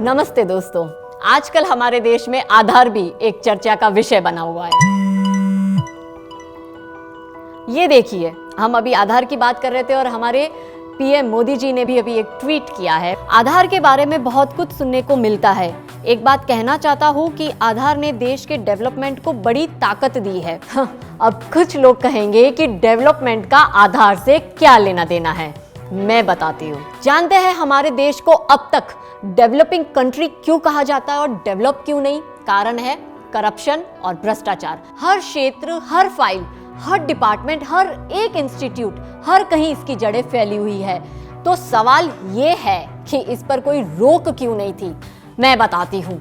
नमस्ते दोस्तों, आजकल हमारे देश में आधार भी एक चर्चा का विषय बना हुआ है। ये देखिए, हम अभी आधार की बात कर रहे थे और हमारे पीएम मोदी जी ने भी अभी एक ट्वीट किया है। आधार के बारे में बहुत कुछ सुनने को मिलता है। एक बात कहना चाहता हूँ कि आधार ने देश के डेवलपमेंट को बड़ी ताकत दी है। अब कुछ लोग कहेंगे कि डेवलपमेंट का आधार से क्या लेना देना है। मैं बताती हूँ। जानते हैं हमारे देश को अब तक डेवलपिंग कंट्री क्यों कहा जाता है और डेवलप क्यों नहीं? कारण है करप्शन और भ्रष्टाचार। हर क्षेत्र, हर फाइल, हर डिपार्टमेंट, हर एक इंस्टीट्यूट, हर कहीं इसकी जड़ें फैली हुई है। तो सवाल ये है कि इस पर कोई रोक क्यों नहीं थी? मैं बताती हूँ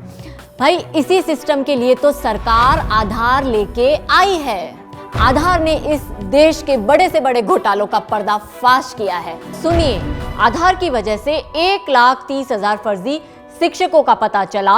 भाई, इसी सिस्टम के लिए तो सरकार आधार लेके आई है। आधार ने इस देश के बड़े से बड़े घोटालों का पर्दाफाश किया है। सुनिए, आधार की वजह से 1,30,000 फर्जी शिक्षकों का पता चला,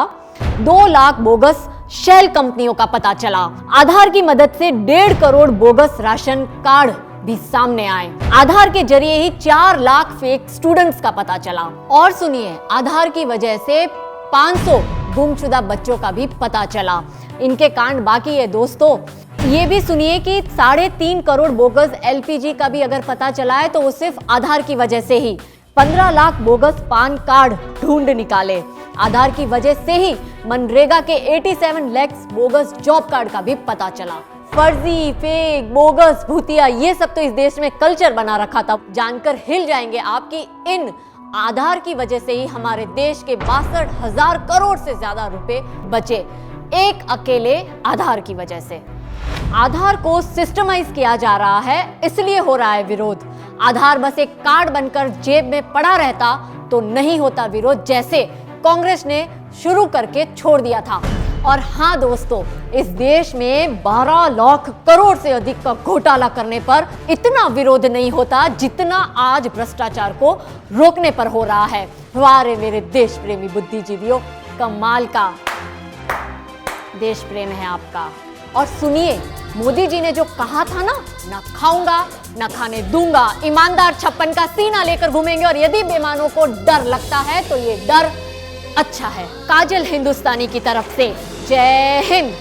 2 लाख बोगस शेल कंपनियों का पता चला। आधार की मदद से 1.5 करोड़ बोगस राशन कार्ड भी सामने आए। आधार के जरिए ही 4 लाख फेक स्टूडेंट्स का पता चला। और सुनिए, आधार की वजह से 500 गुमशुदा बच्चों का भी पता चला। इनके कांड बाकी है दोस्तों। ये भी सुनिए कि 3.5 करोड़ बोगस एलपीजी का भी अगर पता चला है तो वो सिर्फ आधार की वजह से ही। 15 लाख बोगस पान कार्ड ढूंढ निकाले। आधार की वजह से ही मनरेगा के 87 लाख बोगस जॉब कार्ड का भी पता चला। फर्जी, फेक, बोगस, भूतिया, ये सब तो इस देश में कल्चर बना रखा था। जानकर हिल जाएंगे आप कि इन आधार की वजह से ही हमारे देश के 62,000 करोड़ से ज्यादा रुपए बचे, एक अकेले आधार की वजह से। आधार को सिस्टमाइज किया जा रहा है, इसलिए हो रहा है विरोध। आधार बस एक कार्ड बनकर जेब में पड़ा रहता तो नहीं होता विरोध, जैसे कांग्रेस ने शुरू करके छोड़ दिया था। और हाँ दोस्तों, इस देश में 12 लाख करोड़ से अधिक का घोटाला करने पर इतना विरोध नहीं होता जितना आज भ्रष्टाचार को रोकने पर हो रहा है। वाह रे मेरे देश प्रेमी बुद्धिजीवियों, कमाल का देश प्रेम है आपका। और सुनिए, मोदी जी ने जो कहा था ना खाऊंगा ना खाने दूंगा, ईमानदार 56 का सीना लेकर घूमेंगे और यदि बेईमानों को डर लगता है तो ये डर अच्छा है। काजल हिंदुस्तानी की तरफ से जय हिंद।